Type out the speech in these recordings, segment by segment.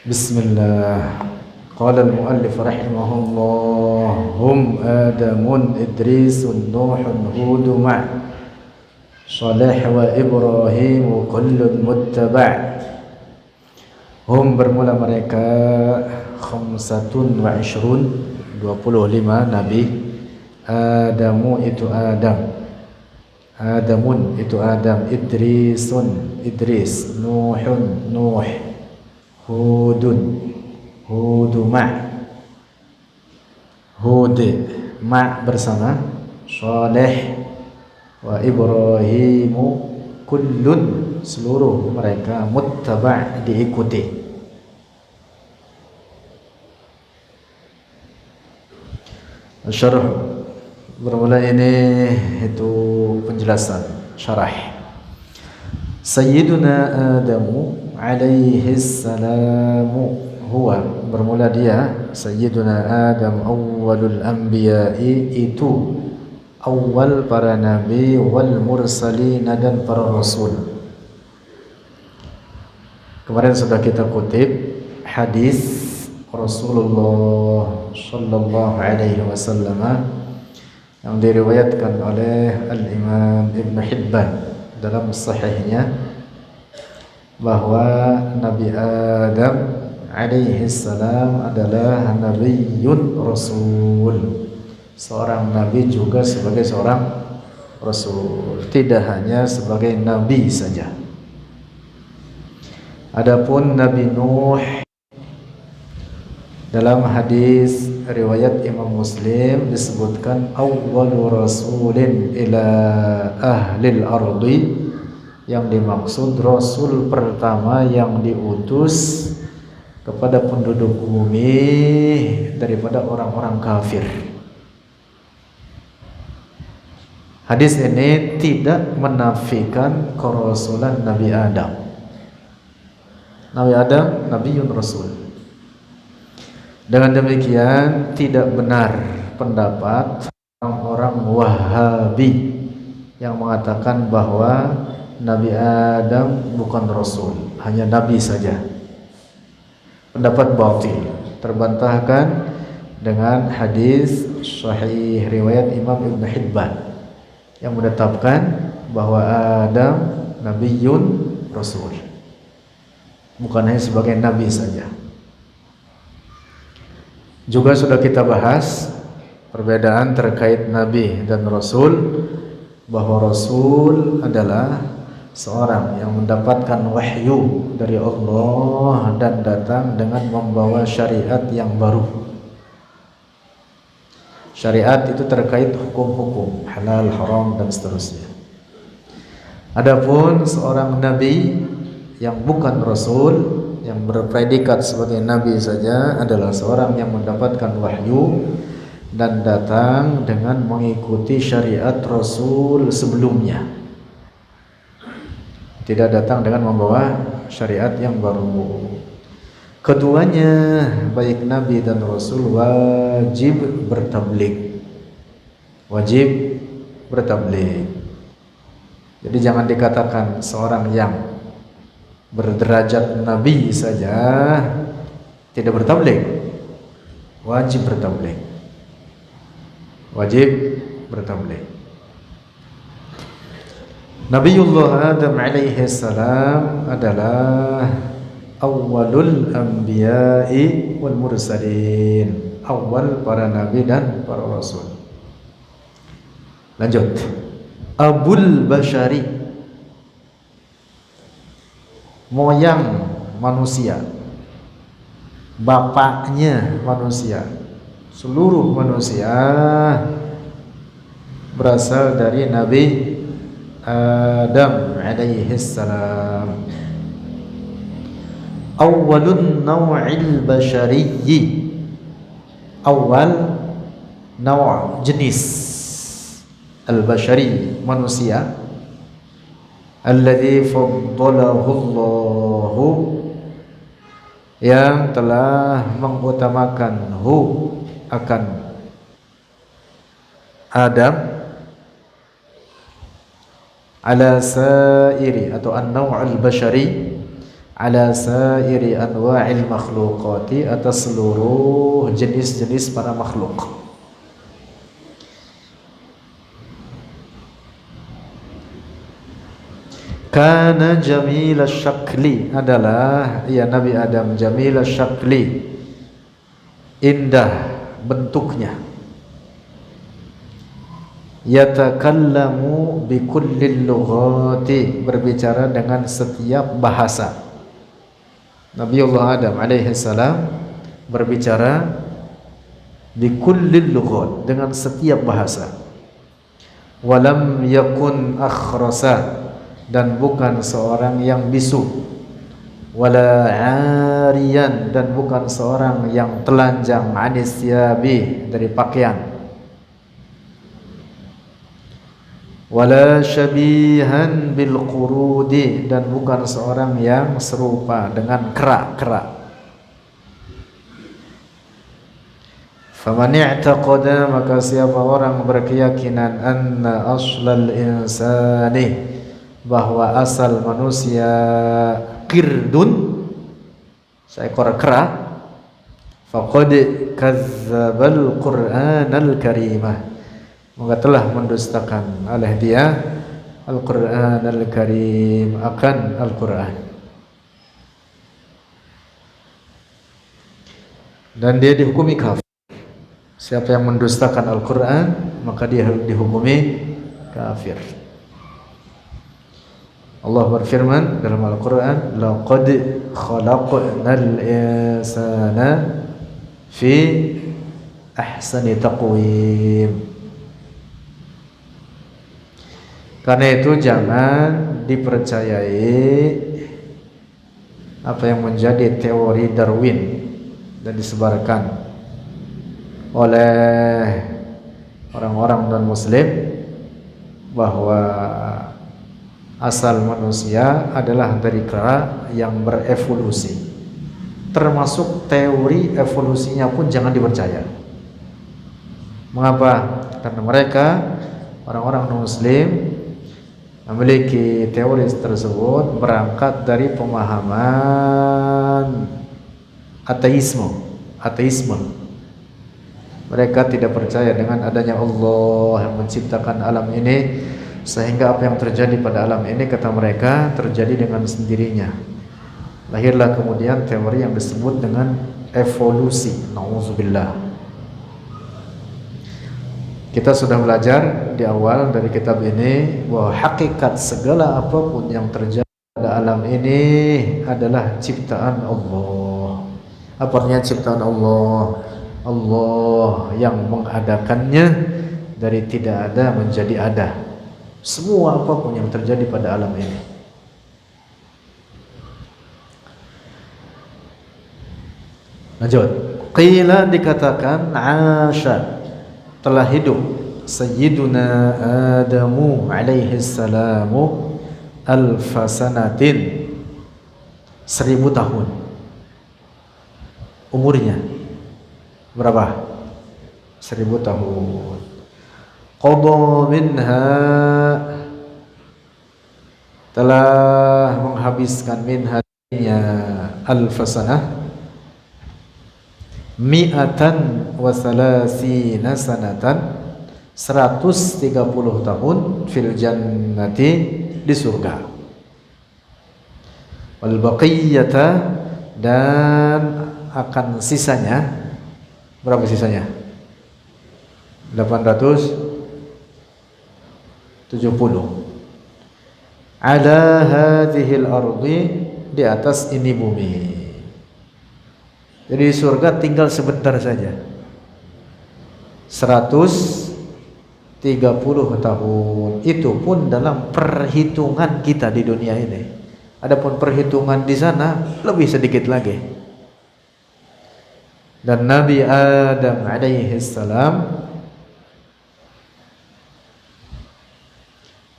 Bismillah. Qala al-muallif rahimahullah, hum Adamun, Idrisun, Nuhun, Hud, Salih wa Ibrahim kullun muttaba'. Hum bermula mereka khamsatun wa ishrun, 25 nabi. Adamu itu Adam, Adamun itu Adam, Idrisun Idris, Nuhun Nuh, Hudun Hudu Hud bersama, Saleh wa Ibrahimu kullun seluruh mereka, muttaba' diikuti. Syarah bermula ini itu penjelasan syarah. Sayyiduna Adamu alaihi salamu huwa, bermula dia Sayyiduna Adam awwalul anbiya'i, itu awal para nabi, wal mursalin dan para rasul. Kemarin sudah kita kutip hadis Rasulullah sallallahu alaihi wasallam yang diriwayatkan oleh Al-Imam Ibn Hibban dalam sahihnya, bahwa Nabi Adam alaihi salam adalah nabiyyun rasul, seorang nabi juga sebagai seorang rasul, tidak hanya sebagai nabi saja. Adapun Nabi Nuh, dalam hadis riwayat Imam Muslim disebutkan awwalu rasulin ila ahlil ardi, yang dimaksud rasul pertama yang diutus kepada penduduk bumi daripada orang-orang kafir. Hadis ini tidak menafikan kerasulan Nabi Adam. Nabi Adam nabiyyun rasul. Dengan demikian tidak benar pendapat orang-orang Wahabi yang mengatakan bahwa Nabi Adam bukan rasul, hanya nabi saja. Pendapat batil, terbantahkan dengan hadis sahih riwayat Imam Ibn Hibban yang menetapkan bahwa Adam nabiyyun rasul, bukan hanya sebagai nabi saja. Juga sudah kita bahas perbedaan terkait nabi dan rasul, bahwa rasul adalah seorang yang mendapatkan wahyu dari Allah dan datang dengan membawa syariat yang baru. Syariat itu terkait hukum-hukum halal, haram dan seterusnya. Adapun seorang nabi yang bukan rasul, yang berpredikat sebagai nabi saja, adalah seorang yang mendapatkan wahyu dan datang dengan mengikuti syariat rasul sebelumnya, tidak datang dengan membawa syariat yang baru. Keduanya, baik nabi dan rasul, wajib bertabligh. Wajib bertabligh. Jadi jangan dikatakan seorang yang berderajat nabi saja tidak bertabligh. Wajib bertabligh. Wajib bertabligh. Nabiullah Adam alaihi salam adalah awwalul anbiya'i wal mursalin, awal para nabi dan para rasul. Lanjut. Abul Bashari, moyang manusia, bapaknya manusia. Seluruh manusia berasal dari Nabi Adam alaihi salam. Awwalun naw'il basyariyyi, awal naw' jenis al-bashari manusia, alladzi faddalahu Allah, yang telah mengutamakan akan Adam, ala sairi atau an-naw' al-bashari, ala sairi anwa'il makhluqati, atas seluruh jenis-jenis para makhluk. Kana jamil syakli, adalah ya Nabi Adam jamil syakli, indah bentuknya. Yatakallamu bi kullil lughati, berbicara dengan setiap bahasa. Nabiullah Adam alaihi salam berbicara bi kullil lughat, dengan setiap bahasa. Walam yakun akhrasa, dan bukan seorang yang bisu. Wala ariyan, dan bukan seorang yang telanjang, anis siyabi, dari pakaian. Wala syabihan bil qurudi, dan bukan seorang yang serupa dengan kera-kera. Faman i'taqada, maka siapa orang berkeyakinan anna aslal insani, bahwa asal manusia qirdun, seekor kera, faqad kazzabal Qur'anal karimah, maka telah mendustakan oleh dia Al-Qur'anal Karim, akan Al-Qur'an. Dan dia dihukumi kafir. Siapa yang mendustakan Al-Qur'an, maka dia dihukumi kafir. Allah berfirman dalam Al-Qur'an, laqad khalaqnal insana fi ahsani taqwim. Karena itu jangan dipercayai apa yang menjadi teori Darwin dan disebarkan oleh orang-orang non-muslim, bahwa asal manusia adalah dari kera yang berevolusi. Termasuk teori evolusinya pun jangan dipercaya. Mengapa? Karena mereka orang-orang non-muslim memiliki teori tersebut berangkat dari pemahaman ateisme. Mereka tidak percaya dengan adanya Allah yang menciptakan alam ini, sehingga apa yang terjadi pada alam ini, kata mereka, terjadi dengan sendirinya. Lahirlah kemudian teori yang disebut dengan evolusi. Nauzubillah. Kita sudah belajar di awal dari kitab ini bahwa hakikat segala apapun yang terjadi pada alam ini adalah ciptaan Allah. Apa artinya ciptaan Allah? Allah yang mengadakannya dari tidak ada menjadi ada. Semua apapun yang terjadi pada alam ini. Lanjut. Qila, dikatakan, asya, telah hidup Sayyiduna Adamu alaihi salamu alfa sanatin, 1000 tahun umurnya. Berapa? 1000 tahun. Qadha minha, telah menghabiskan minha alfa sanah, mi'atan wa salasina sanatan, 130 tahun, fil jannati, di surga. Wal baqiyata, dan akan sisanya, berapa sisanya? 870 ala hadhil ardi, di atas ini bumi. Jadi surga tinggal sebentar saja, 130 tahun. Itu pun dalam perhitungan kita di dunia ini. Adapun perhitungan di sana lebih sedikit lagi. Dan Nabi Adam alaihi salam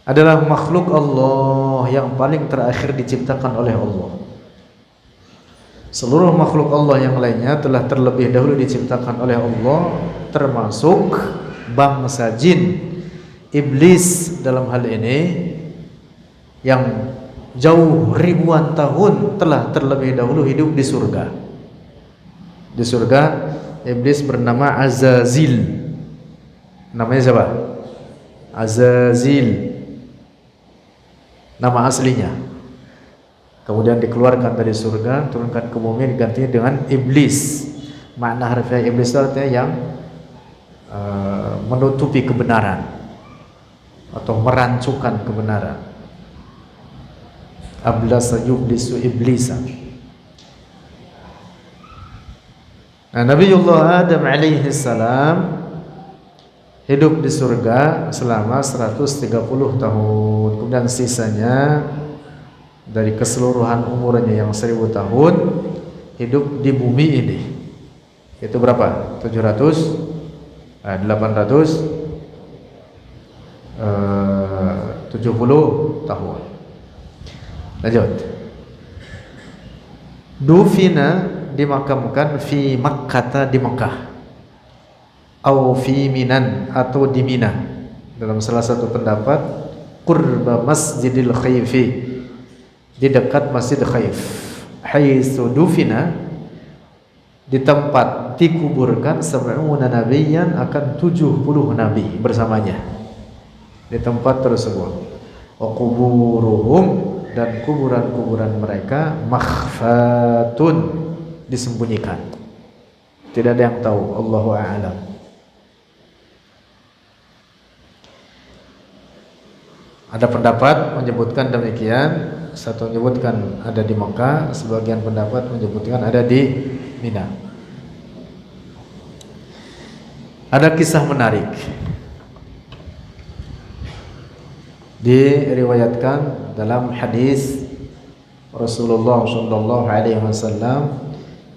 adalah makhluk Allah yang paling terakhir diciptakan oleh Allah. Seluruh makhluk Allah yang lainnya telah terlebih dahulu diciptakan oleh Allah, termasuk bangsa jin. Iblis dalam hal ini yang jauh ribuan tahun telah terlebih dahulu hidup di surga. Di surga iblis bernama Azazil. Namanya siapa? Azazil, nama aslinya. Kemudian dikeluarkan dari surga, turunkan ke bumi, diganti dengan iblis. Makna harfiah iblis itu artinya yang menutupi kebenaran atau merancukan kebenaran. Ablasa yublisu iblisa. Nah, Nabiullah Adam alaihi salam hidup di surga selama 130 tahun. Kemudian sisanya dari keseluruhan umurnya yang 1000 tahun hidup di bumi ini. Itu berapa? 870 tahun. Lanjut. Dufina, dimakamkan fi Makkah, di Makkah, au fi Minan, atau di Mina. Dalam salah satu pendapat qurba Masjidil Khaifi, di dekat Masjid Khaif. Haitsu dufina, di tempat dikuburkan sab'una nabiyyan, akan 70 nabi bersamanya di tempat tersebut. Wa quburuhum, dan kuburan-kuburan mereka makhfatun, disembunyikan, tidak ada yang tahu. Allahu a'lam. Ada pendapat menyebutkan demikian, satu menyebutkan ada di Mekah, sebagian pendapat menyebutkan ada di Mina. Ada kisah menarik, diriwayatkan dalam hadis Rasulullah sallallahu alaihi wasallam,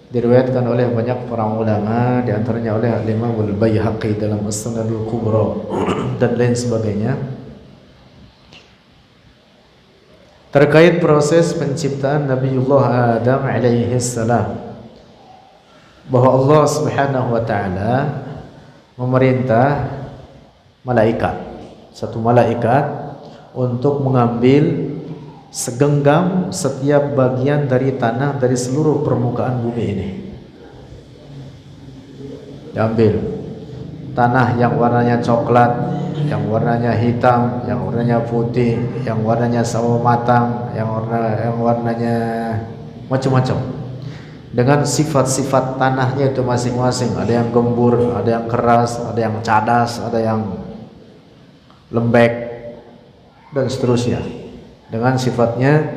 diriwayatkan oleh banyak para ulama, di antaranya oleh Imam Al-Baihaqi dalam As-Sunanul Kubra dan lain sebagainya, terkait proses penciptaan Nabiullah Adam alaihi salam, bahwa Allah Subhanahu wa taala memerintah malaikat, satu malaikat, untuk mengambil segenggam setiap bagian dari tanah dari seluruh permukaan bumi ini. Diambil tanah yang warnanya coklat, yang warnanya hitam, yang warnanya putih, yang warnanya sawo matang, yang warnanya macam-macam, dengan sifat-sifat tanahnya itu masing-masing. Ada yang gembur, ada yang keras, ada yang cadas, ada yang lembek, dan seterusnya, dengan sifatnya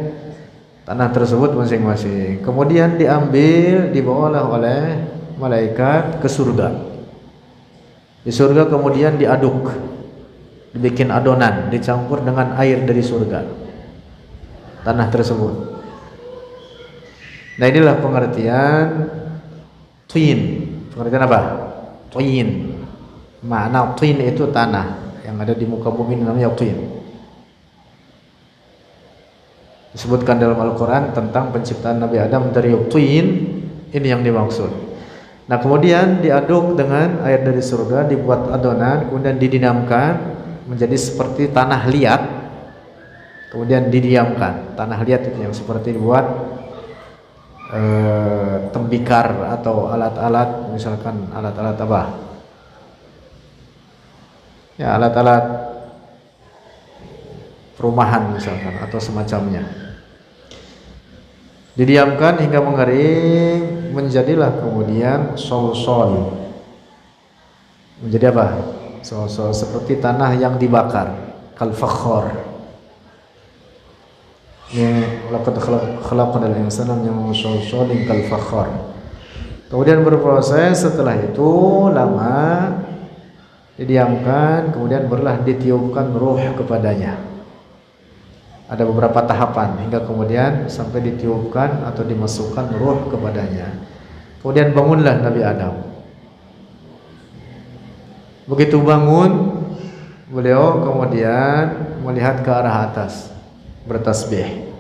tanah tersebut masing-masing. Kemudian diambil, dibawalah oleh malaikat ke surga. Di surga kemudian diaduk, dibikin adonan, dicampur dengan air dari surga, tanah tersebut. Nah, inilah pengertian twin. Pengertian apa? Twin. Makna twin itu tanah yang ada di muka bumi, namanya twin. Disebutkan dalam Al-Quran tentang penciptaan Nabi Adam dari twin, ini yang dimaksud. Nah, kemudian diaduk dengan air dari surga, dibuat adonan, kemudian didinamkan menjadi seperti tanah liat. Kemudian didiamkan. Tanah liat itu yang seperti dibuat tembikar atau alat-alat, misalkan alat-alat apa? Ya, alat-alat perumahan misalkan atau semacamnya. Didiamkan hingga mengering, menjadilah kemudian sol-sol. Menjadi apa? Sol-sol seperti tanah yang dibakar, kal fakhor. Ya, laqad khalaqnal insana min sol-solin kal fakhor. Kemudian berproses, setelah itu lama didiamkan, kemudian barulah ditiupkan ruh kepadanya. Ada beberapa tahapan hingga kemudian sampai ditiupkan atau dimasukkan ruh kepadanya. Kemudian bangunlah Nabi Adam. Begitu bangun, beliau kemudian melihat ke arah atas, bertasbih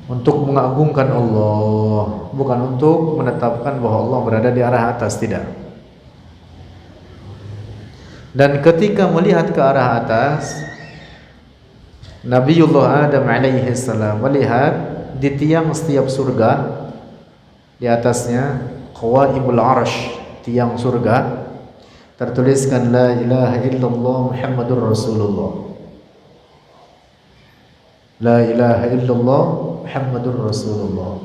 untuk mengagungkan Allah, bukan untuk menetapkan bahwa Allah berada di arah atas, tidak. Dan ketika melihat ke arah atas, Nabiullah Adam alaihi salam melihat di tiang setiap surga, di atasnya qawaimul arsh, tiang surga, tertuliskan la ilaha illallah Muhammadur Rasulullah. La ilaha illallah Muhammadur Rasulullah.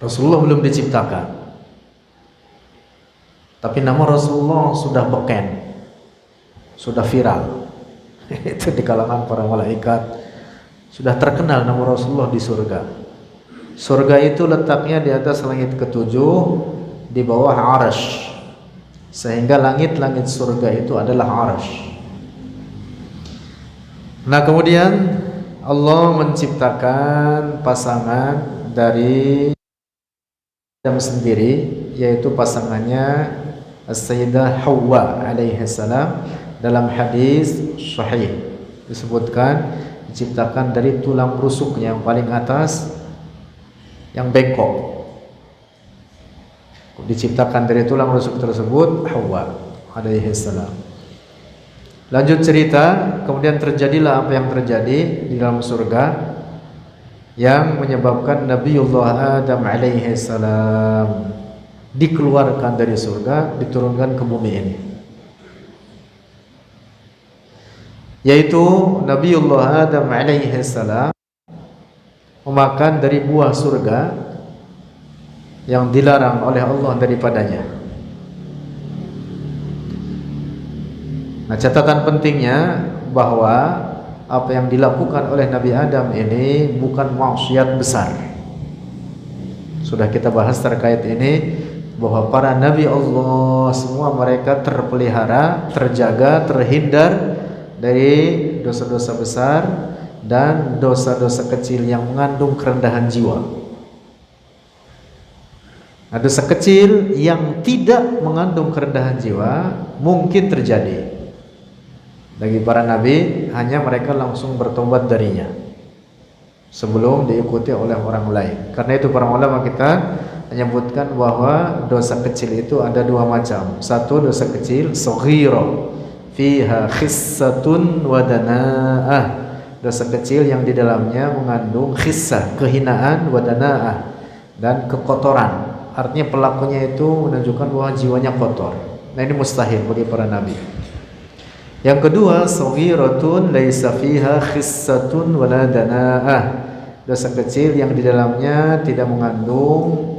Rasulullah belum diciptakan, tapi nama Rasulullah sudah beken, sudah viral. Itu di kalangan para malaikat sudah terkenal nama Rasulullah di surga. Surga itu letaknya di atas langit ketujuh, di bawah arasy, sehingga langit-langit surga itu adalah arasy. Nah, kemudian Allah menciptakan pasangan dari Adam sendiri, yaitu pasangannya As-Sayyidah Hawa alaihi salam. Dalam hadis sahih disebutkan diciptakan dari tulang rusuknya yang paling atas yang bengkok. Diciptakan dari tulang rusuk tersebut Hawa alaihi salam. Lanjut cerita, kemudian terjadilah apa yang terjadi di dalam surga yang menyebabkan Nabiullah Adam alaihi salam dikeluarkan dari surga, diturunkan ke bumi ini. Yaitu Nabiullah Adam alaihi salam memakan dari buah surga yang dilarang oleh Allah daripadanya. Nah, catatan pentingnya bahwa apa yang dilakukan oleh Nabi Adam ini bukan maksiat besar. Sudah kita bahas terkait ini, bahwa para Nabi Allah semua mereka terpelihara, terjaga, terhindar dari dosa-dosa besar dan dosa-dosa kecil yang mengandung kerendahan jiwa. Nah, dosa kecil yang tidak mengandung kerendahan jiwa mungkin terjadi bagi para nabi, hanya mereka langsung bertobat darinya sebelum diikuti oleh orang lain. Karena itu para ulama kita menyebutkan bahwa dosa kecil itu ada dua macam. Satu, dosa kecil saghira fiha khissatun wa dana'ah, dosa kecil yang di dalamnya mengandung khissah, kehinaan, wa dana'ah, dan kekotoran. Artinya pelakunya itu menunjukkan bahwa jiwanya kotor. Nah, ini mustahil bagi para nabi. Yang kedua, saghiratun laisa fiha khissatun wa la dana'ah, dosa kecil yang di dalamnya tidak mengandung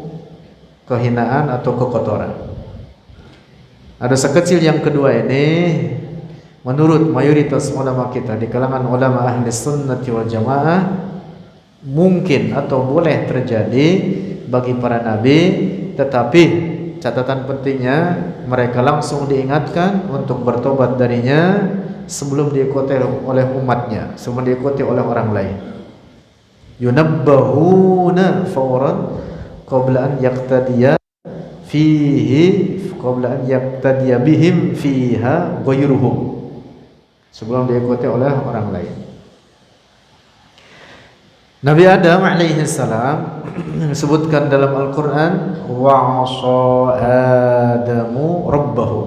kehinaan atau kekotoran. Nah, dosa kecil yang kedua ini menurut mayoritas ulama kita di kalangan ulama ahli sunnati wal jamaah mungkin atau boleh terjadi bagi para nabi, tetapi catatan pentingnya mereka langsung diingatkan untuk bertobat darinya sebelum diikuti oleh umatnya, sebelum diikuti oleh orang lain. Yunabbahuna fawran qabla an yaqtadiya fihi, qabla an yaqtadiya bihim fiha ghayruhum, sebelum diikuti oleh orang lain. Nabi Adam alaihi salam disebutkan dalam Al-Qur'an wa 'asa Adamu rabbahu,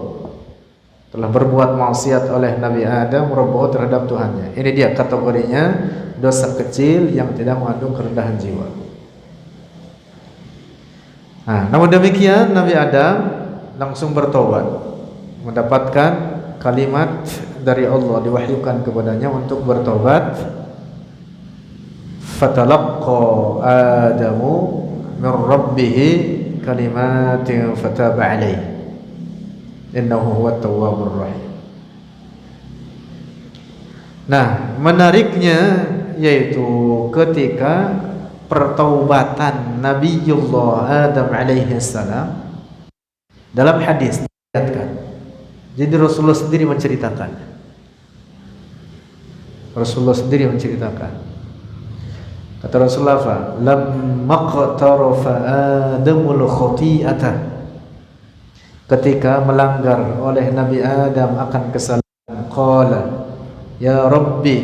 telah berbuat maksiat oleh Nabi Adam rabbahu, terhadap Tuhannya. Ini dia kategorinya dosa kecil yang tidak mengandung kerendahan jiwa. Nah, namun demikian Nabi Adam langsung bertobat, mendapatkan kalimat dari Allah diwahyukan kepadanya untuk bertobat. Fatalaqqa Adamu min rabbih kalimatin fataba alaihi innahu huwat tawwabur rahim. Nah, menariknya yaitu ketika pertaubatan Nabiullah Adam alaihi salam dalam hadis diriwayatkan. Jadi Rasulullah sendiri menceritakan. Rasulullah sendiri menceritakan. Kata Rasulullah, lamma qatarafa Adamul khati'ata, ketika melanggar oleh Nabi Adam akan kesalahan, qala ya Rabbi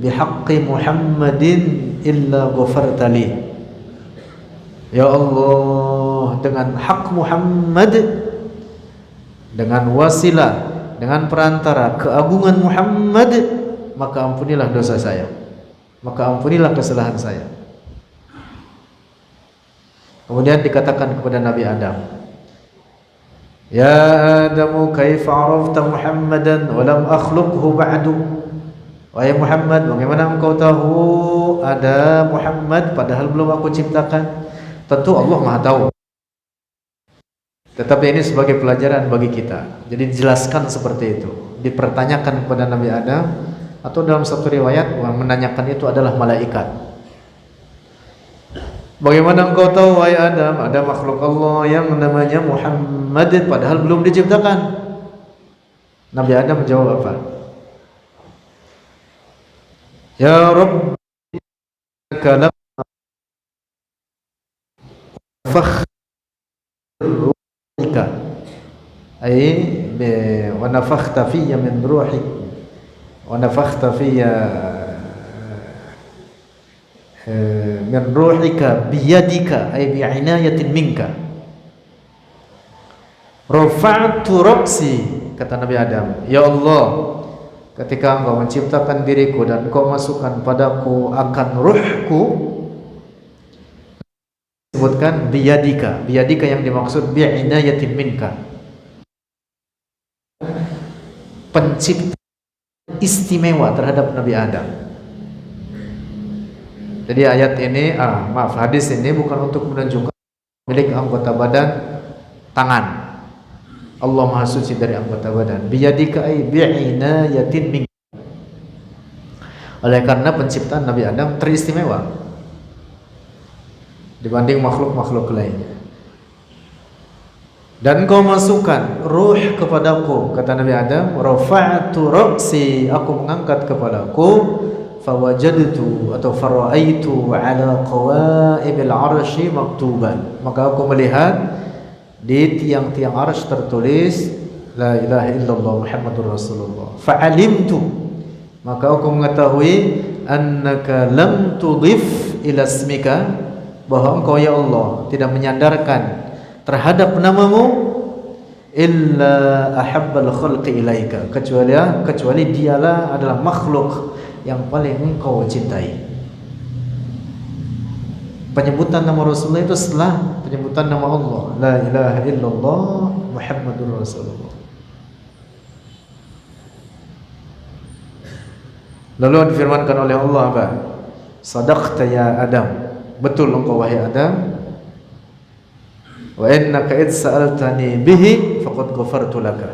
bihaqqi Muhammadin illa ghafartali, ya Allah, dengan hak Muhammad, dengan wasilah, dengan perantara keagungan Muhammad, maka ampunilah dosa saya, maka ampunilah kesalahan saya. Kemudian dikatakan kepada Nabi Adam, ya Adamu kaifa arafta Muhammadan wa lam akhluqhu ba'du. Wahai Muhammad, bagaimana engkau tahu ada Muhammad padahal belum aku ciptakan? Tentu Allah Maha tahu. Tetapi ini sebagai pelajaran bagi kita. Jadi dijelaskan seperti itu. Dipertanyakan kepada Nabi Adam, atau dalam satu riwayat yang menanyakan itu adalah malaikat. Bagaimana engkau tahu wahai Adam ada makhluk Allah yang namanya Muhammad padahal belum diciptakan? Nabi Adam menjawab apa? Ya Rabb, kalam fakhr ruhika ay wa nafakhta fiyya min ruhik wa nafakhta fiyya min ruhika biyadika ay bi'inayatin minka. Rafa'tu ra'si, kata Nabi Adam, ya Allah, ketika engkau menciptakan diriku dan engkau masukkan padaku akan ruhku, sebutkan biyadika. Biyadika yang dimaksud bi'inayatin minka, pencipta istimewa terhadap Nabi Adam. Jadi ayat ini, hadis ini bukan untuk menunjukkan milik anggota badan tangan. Allah Maha Suci dari anggota badan. Biyadika ay bi'inayatin minka. Oleh karena penciptaan Nabi Adam teristimewa dibanding makhluk-makhluk lainnya. Dan kau masukkan ruh kepadaku, kata Nabi Adam, rafa'tu ra'si, aku mengangkat kepadaku, fawajadtu atau fara'aitu ala qawaibil arsy maktuban, maka aku melihat di tiang-tiang arsy tertulis la ilaha illallah Muhammadur Rasulullah. Fa'alimtu, maka aku mengetahui annaka lam tudif ila ismika, bahwa engkau ya Allah tidak menyandarkan terhadap namamu illa ahabbal khalqi ilaika, kecuali dialah adalah makhluk yang paling engkau cintai. Penyebutan nama Rasulullah itu setelah penyebutan nama Allah, la ilaha illallah Muhammadur Rasulullah. Lalu difirmankan oleh Allah apa? Sadaqta ya Adam, betul engkau wahai Adam. Wa innaka id sa'altani bihi faqad ghafartu laka,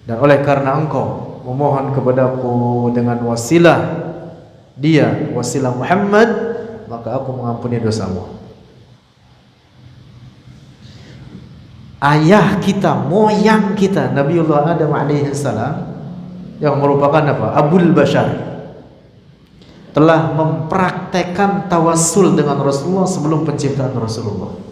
dan oleh karena engkau memohon kepadaku dengan wasilah dia, wasilah Muhammad, maka aku mengampuni dosamu. Ayah kita, moyang kita, Nabiullah Adam alaihissalam, yang merupakan apa? Abul Bashar, telah mempraktekkan tawassul dengan Rasulullah sebelum penciptaan Rasulullah.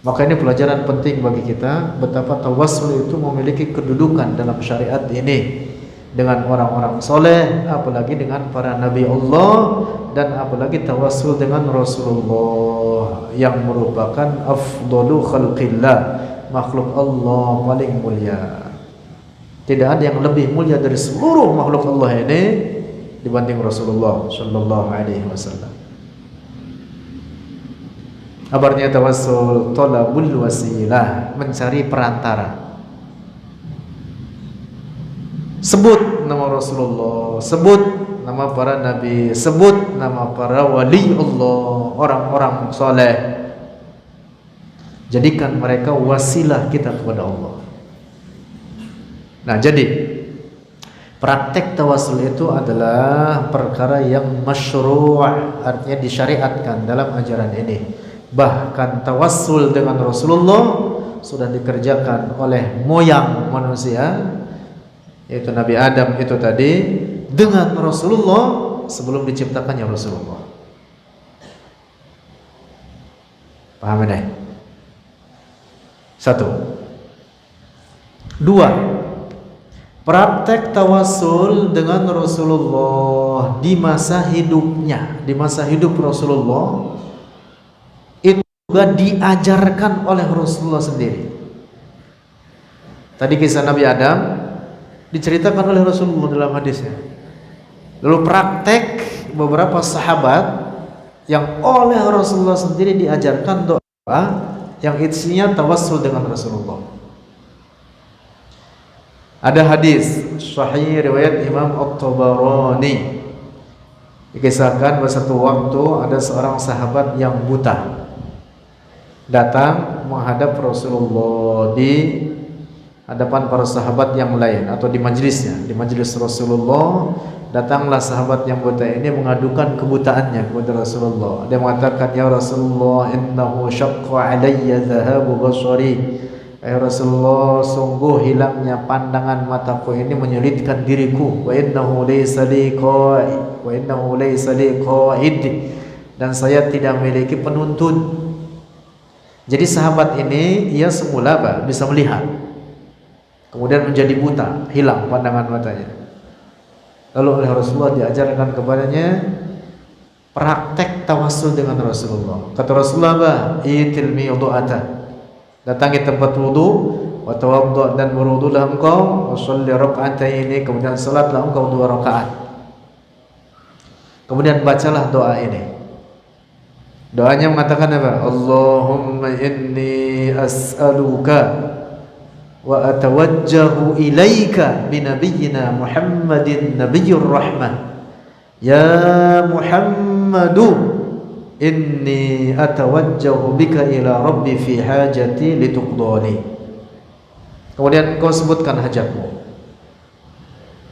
Maka ini pelajaran penting bagi kita, betapa tawassul itu memiliki kedudukan dalam syariat ini dengan orang-orang soleh, apalagi dengan para nabi Allah, dan apalagi tawassul dengan Rasulullah yang merupakan afdalu khalqillah, makhluk Allah paling mulia. Tidak ada yang lebih mulia dari seluruh makhluk Allah ini dibanding Rasulullah sallallahu alaihi wasallam. Kabarnya tawassul talabul wasilah, mencari perantara. Sebut nama Rasulullah, sebut nama para nabi, sebut nama para wali Allah, orang-orang soleh. Jadikan mereka wasilah kita kepada Allah. Nah, jadi praktek tawassul itu adalah perkara yang masyru', artinya disyariatkan dalam ajaran ini. Bahkan tawassul dengan Rasulullah sudah dikerjakan oleh moyang manusia, yaitu Nabi Adam itu tadi, dengan Rasulullah sebelum diciptakannya Rasulullah. Paham ini? Satu. Dua, praktek tawassul dengan Rasulullah di masa hidupnya, di masa hidup Rasulullah, juga diajarkan oleh Rasulullah sendiri. Tadi kisah Nabi Adam diceritakan oleh Rasulullah dalam hadisnya. Lalu praktek beberapa sahabat yang oleh Rasulullah sendiri diajarkan doa yang isinya tawassul dengan Rasulullah. Ada hadis sahih riwayat Imam At-Tabarani, dikisahkan pada satu waktu ada seorang sahabat yang buta datang menghadap Rasulullah di hadapan para sahabat yang lain atau di majlisnya, di majlis Rasulullah. Datanglah sahabat yang buta ini mengadukan kebutaannya kepada Rasulullah. Dia mengatakan, ya Rasulullah, innahu syaqqa alayya dhahabu basari. Ya Rasulullah, sungguh hilangnya pandangan mataku ini menyulitkan diriku. Wa innahu laysa li qa'id. Dan saya tidak memiliki penuntun. Jadi sahabat ini ia semula bisa melihat, kemudian menjadi buta, hilang pandangan matanya. Lalu oleh Rasulullah diajarkan kepadanya praktek tawassul dengan Rasulullah. Kata Rasulullah apa? Itil mi'du'ata, datangi tempat wudu, wa tawaddu' dan berwudulah engkau, wa sholli rak'ataini, kemudian salatlah engkau 2 rakaat. Kemudian bacalah doa ini. Doanya mengatakan apa? Allahumma inni as'aluka wa atawajjahu ilaika binabiyyina Muhammadin nabiyyur rahmah. Ya Muhammadu inni atawajjahu bika ila rabbi fi hajati lituqdali. Kemudian kau sebutkan hajatmu.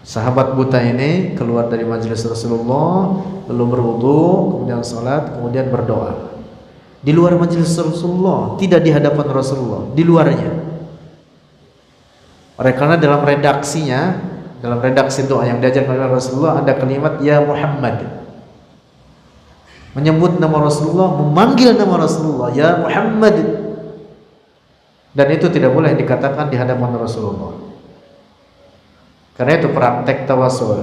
Sahabat buta ini keluar dari majelis Rasulullah, lalu berwudu, kemudian salat, kemudian berdoa. Di luar majelis Rasulullah, tidak di hadapan Rasulullah, di luarnya. Karena dalam redaksinya, dalam redaksi doa yang diajarkan oleh Rasulullah ada kalimat ya Muhammad, menyebut nama Rasulullah, memanggil nama Rasulullah, ya Muhammad. Dan itu tidak boleh dikatakan di hadapan Rasulullah. Karena itu praktek tawassul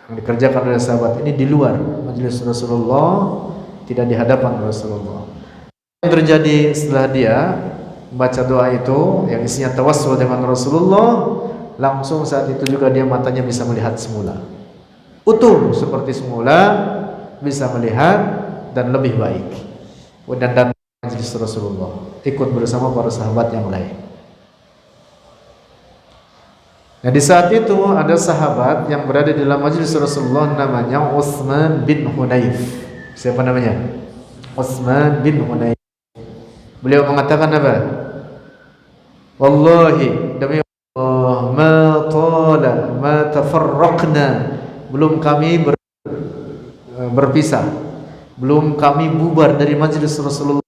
yang dikerjakan oleh sahabat ini di luar majelis Rasulullah, tidak di hadapan Rasulullah. Yang terjadi setelah dia baca doa itu yang isinya tawassul dengan Rasulullah, langsung saat itu juga dia matanya bisa melihat semula, utuh seperti semula, bisa melihat dan lebih baik. Dan datang majelis Rasulullah, ikut bersama para sahabat yang lain. Nah, di saat itu ada sahabat yang berada di dalam majelis Rasulullah, namanya Utsman bin Hunayf. Siapa namanya? Utsman bin Hunayf. Beliau mengatakan apa? Wallahi, demi Allah, ma tafarraqna, belum kami berpisah, belum kami bubar dari majelis Rasulullah,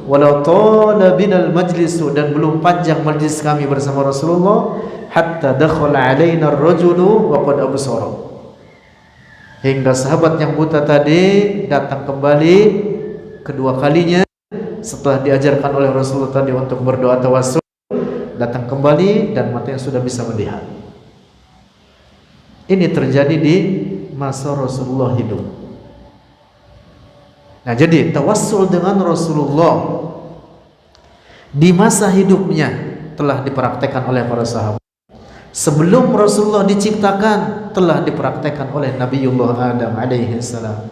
wala tala binal majlisu, dan belum panjang majlis kami bersama Rasulullah, hatta dakhala alaina ar-rajulu wa qad absara, hingga sahabat yang buta tadi datang kembali kedua kalinya setelah diajarkan oleh Rasulullah tadi untuk berdoa tawassul, datang kembali dan matanya sudah bisa melihat. Ini terjadi di masa Rasulullah hidup. Nah, jadi tawassul dengan Rasulullah di masa hidupnya telah dipraktekkan oleh para sahabat. Sebelum Rasulullah diciptakan telah dipraktekkan oleh Nabiullah Adam alaihi salam.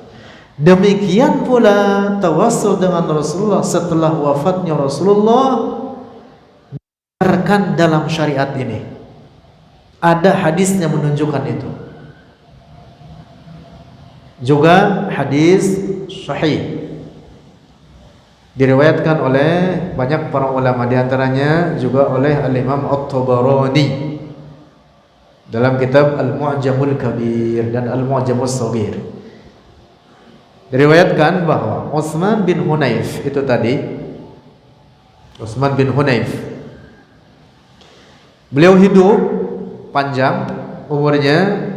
Demikian pula tawassul dengan Rasulullah setelah wafatnya Rasulullah dibenarkan dalam syariat ini. Ada hadisnya menunjukkan itu. Juga hadis sahih diriwayatkan oleh banyak para ulama, diantaranya juga oleh Al-Imam At-Tabarani dalam kitab Al-Mu'jamul Kabir dan Al-Mu'jamul Shaghir. Diriwayatkan bahwa Utsman bin Hunayf itu tadi, Utsman bin Hunayf, beliau hidup panjang umurnya.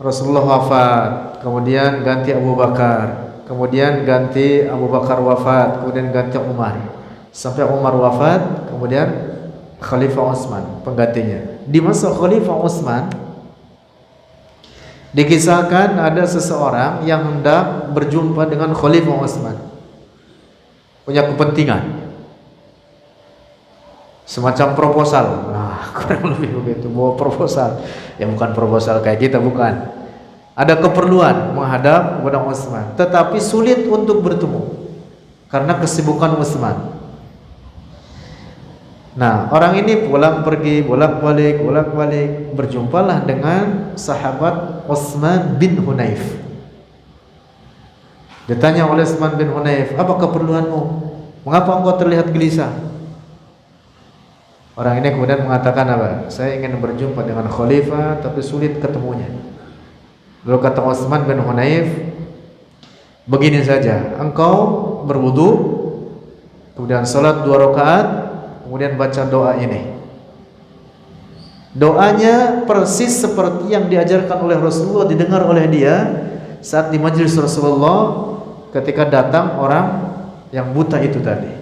Rasulullah wafat, kemudian ganti Abu Bakar, kemudian ganti Abu Bakar wafat, kemudian ganti Umar, sampai Umar wafat, kemudian Khalifah Utsman penggantinya. Di masa Khalifah Utsman dikisahkan ada seseorang yang hendak berjumpa dengan Khalifah Utsman, punya kepentingan, semacam proposal. Nah, kurang lebih begitu. Bawa proposal, ya bukan proposal kayak kita, bukan. Ada keperluan menghadap kepada Utsman, tetapi sulit untuk bertemu karena kesibukan Utsman. Nah, orang ini pulang pergi, bolak-balik, berjumpalah dengan sahabat Utsman bin Hunayf. Ditanya oleh Utsman bin Hunayf, apa keperluanmu? Mengapa engkau terlihat gelisah? Orang ini kemudian mengatakan apa? Saya ingin berjumpa dengan khalifah tapi sulit ketemunya. Lalu kata Utsman bin Hunayf, begini saja, engkau berwudu, kemudian salat 2 rakaat, kemudian baca doa ini. Doanya persis seperti yang diajarkan oleh Rasulullah, didengar oleh dia saat di majelis Rasulullah ketika datang orang yang buta itu tadi.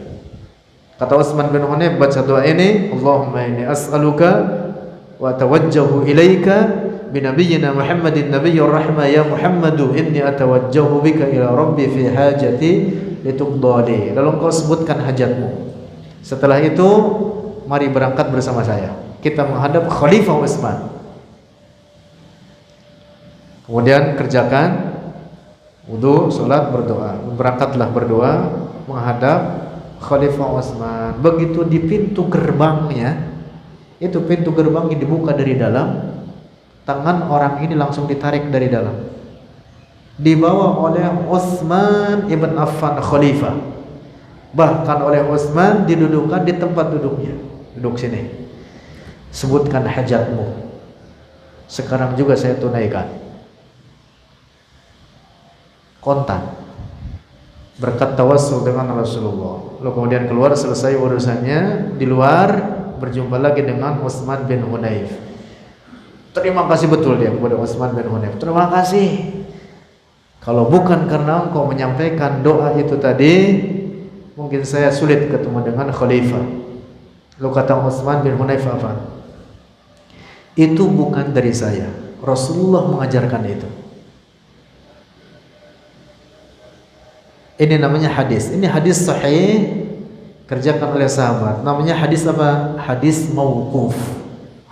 Kata Utsman bin Hunayf, baca doa ini, Allahumma inni as'aluka wa atawajjahu ilaika bi nabiyyina Muhammadin nabiyyir rahmah ya Muhammadu inni atawajjahu bika ila rabbi fi hajati lituqdali. Lalu engkau sebutkan hajatmu. Setelah itu mari berangkat bersama saya. Kita menghadap Khalifah Utsman. Kemudian kerjakan wudu, salat, berdoa. Berangkatlah berdoa menghadap Khalifah Utsman. Begitu di pintu gerbangnya, itu pintu gerbangnya dibuka dari dalam, tangan orang ini langsung ditarik dari dalam, dibawa oleh Utsman ibn Affan Khalifah. Bahkan oleh Utsman didudukkan di tempat duduknya. Duduk sini, sebutkan hajatmu, sekarang juga saya tunaikan. Kontan, berkat tawassul dengan Rasulullah. Lalu kemudian keluar, selesai urusannya, di luar berjumpa lagi dengan Utsman bin Hunayf. Terima kasih betul dia kepada Utsman bin Hunayf. Terima kasih. Kalau bukan karena engkau menyampaikan doa itu tadi, mungkin saya sulit ketemu dengan khalifah. Lalu kata Utsman bin Hunayf apa? Itu bukan dari saya, Rasulullah mengajarkan itu. Ini namanya hadis. Ini hadis sahih, kerjakan oleh sahabat. Namanya hadis apa? Hadis mauquf.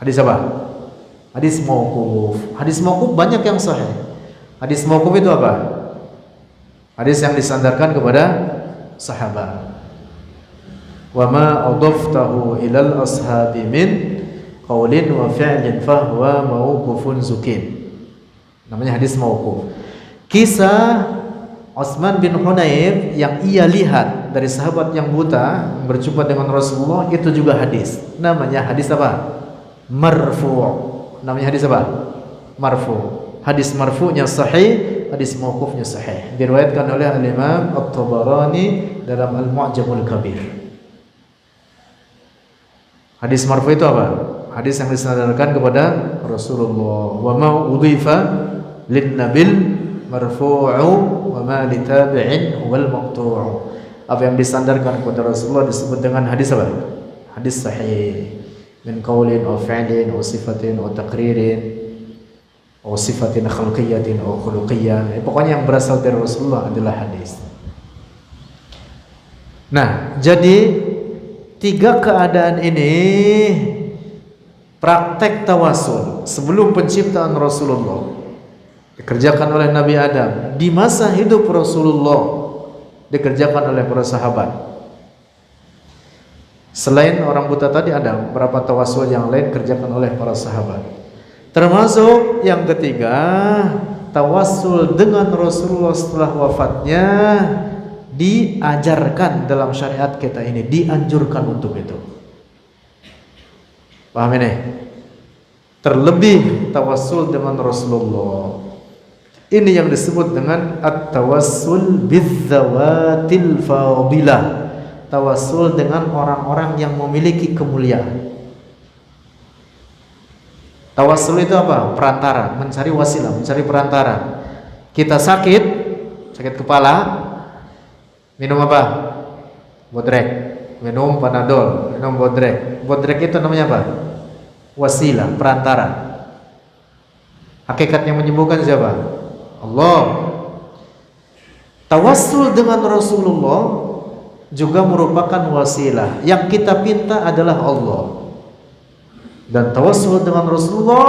Hadis apa? Hadis mauquf. Hadis mauquf banyak yang sahih. Hadis mauquf itu apa? Hadis yang disandarkan kepada sahabat. Wa ma adaftahu ilal ashabi min qaulin wa fi'lin fahuwa mauqufun zukin. Namanya hadis mauquf. Kisah Utsman bin Hunayf yang ia lihat dari sahabat yang buta berjumpa dengan Rasulullah itu juga hadis. Namanya hadis apa? Marfu'. Namanya hadis apa? Marfu'. Hadis marfu'nya sahih, hadis mauqufnya sahih. Diriwayatkan oleh Al-Imam At-Tabarani dalam Al-Mu'jamul Kabir. Hadis marfu' itu apa? Hadis yang disandarkan kepada Rasulullah. Wa ma udhifa lin nabil marfu'u wa ma li tabi'in wal maqtu'u. Apa yang disandarkan kepada Rasulullah disebut dengan hadis apa? Hadis sahih. Min qaulin wa fi'lin wa sifatin wa taqririn wa sifatin khalqiyatin wa khuluqiyyah. Pokoknya yang berasal dari Rasulullah adalah hadis. Nah, jadi 3 keadaan ini praktek tawassul sebelum penciptaan Rasulullah dikerjakan oleh Nabi Adam, di masa hidup Rasulullah dikerjakan oleh para sahabat. Selain orang buta tadi ada beberapa tawassul yang lain kerjakan oleh para sahabat. Termasuk yang ketiga, tawassul dengan Rasulullah setelah wafatnya diajarkan dalam syariat kita ini, dianjurkan untuk itu. Paham ini? Terlebih tawassul dengan Rasulullah. Ini yang disebut dengan at-tawassul bizzawatil fadilah. Tawassul dengan orang-orang yang memiliki kemuliaan. Tawassul itu apa? Perantara, mencari wasilah, mencari perantara. Kita sakit kepala, minum apa? Bodrek. Minum Panadol, minum Bodrek. Bodrek itu namanya apa? Wasilah, perantara. Hakikat yang menyembuhkan siapa? Allah. Tawassul dengan Rasulullah juga merupakan wasilah. Yang kita pinta adalah Allah. Dan tawassul dengan Rasulullah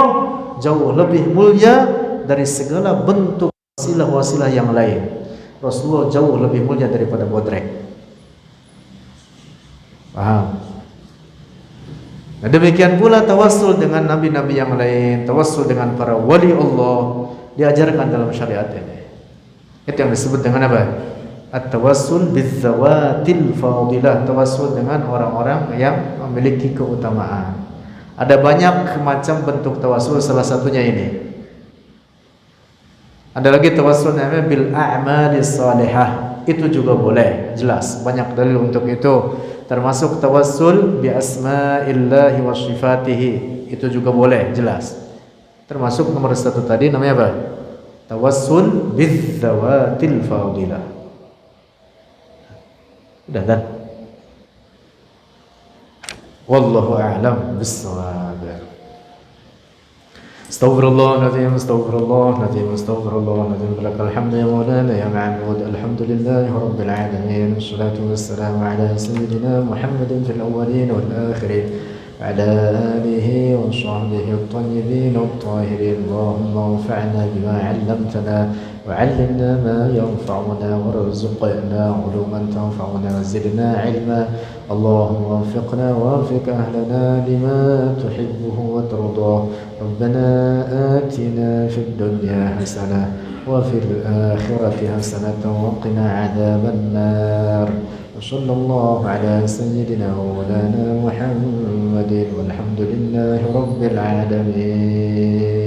jauh lebih mulia dari segala bentuk wasilah-wasilah yang lain. Rasulullah jauh lebih mulia daripada bodrek. Paham? Nah, demikian pula tawassul dengan nabi-nabi yang lain, tawassul dengan para wali Allah diajarkan dalam syariat ini. Itu yang disebut dengan apa? At-tawassul bizzawatil fadilah, tawassul dengan orang-orang yang memiliki keutamaan. Ada banyak macam bentuk tawassul, salah satunya ini. Ada lagi tawassul namanya bil a'malis salihah. Itu juga boleh, jelas. Banyak dalil untuk itu. Termasuk tawassul bi asma'illahi wa sifatihi. Itu juga boleh, jelas. Termasuk nomor satu tadi namanya apa? Tawassul bizzawatil fadilah. Udah kan? Wallahu a'lam bis-shawab. Astaghfirullahaladzim, astaghfirullahaladzim, astaghfirullahaladzim. Lakal hamdu ya maulana ya ma'bud. Alhamdulillahi rabbil alamin. Wassalatu wassalamu ala sayyidina Muhammadin fil awwalin wal akhirin. وعلى آله وصحبه الطيبين الطاهرين. اللهم انفعنا بما علمتنا وعلمنا ما ينفعنا وارزقنا علوما تنفعنا وزدنا علما. اللهم وفقنا ووفق أهلنا لما تحبه وترضاه. ربنا آتنا في الدنيا حسنة وفي الآخرة حسنة وقنا عذاب النار. وصلى الله على سيدنا ومولانا محمد والحمد لله رب العالمين.